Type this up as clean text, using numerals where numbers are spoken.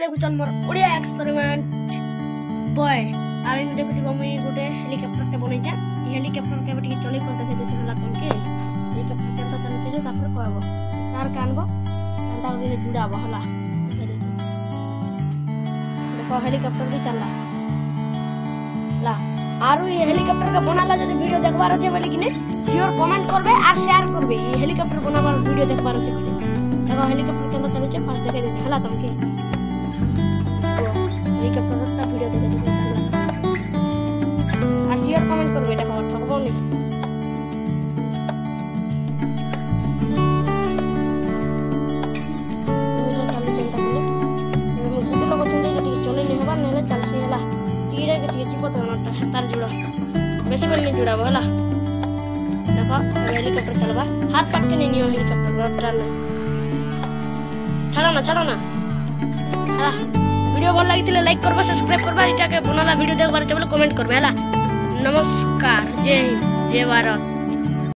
देखुचन मोर Odia experiment boy आर इन देखुथिबो मुई गुटे हेलीकॉप्टर के बनै जा हेलीकॉप्टर के बेटी चली कर देखे देखे हला कोन के हेलीकॉप्टर के तो चलते जो तापर कहबो तार कानबो अंदा उरे जुड़ाबो हला देखो हेलीकॉप्टर भी चलला ला आरु ये हेलीकॉप्टर का बनाला जदी वीडियो देखबार अछि बोले कि ने श्योर कमेंट करबे और शेयर करबे ये हेलीकॉप्टर बनाबार वीडियो देखबार अछि बोले देखो हेलीकॉप्टर के अंदर चले छे पास देखे देखे हला तुमके हेलीकॉप्टर का वीडियो देखे देखे और शेयर कमेंट करबे देखो ठगबो नहीं तार जुड़ा वैसे भी नहीं जुड़ा वाला देखो हेलीकॉप्टर चलवा हाथ पट के नहीं हो हेलीकॉप्टर रोटर में छाड़ो ना हाँ वीडियो भल लगी लाइक करबा सब्सक्राइब करबा इटा के बनाला वीडियो देखबार चाहे कमेंट करबे हला नमस्कार जय हिंद जय भारत।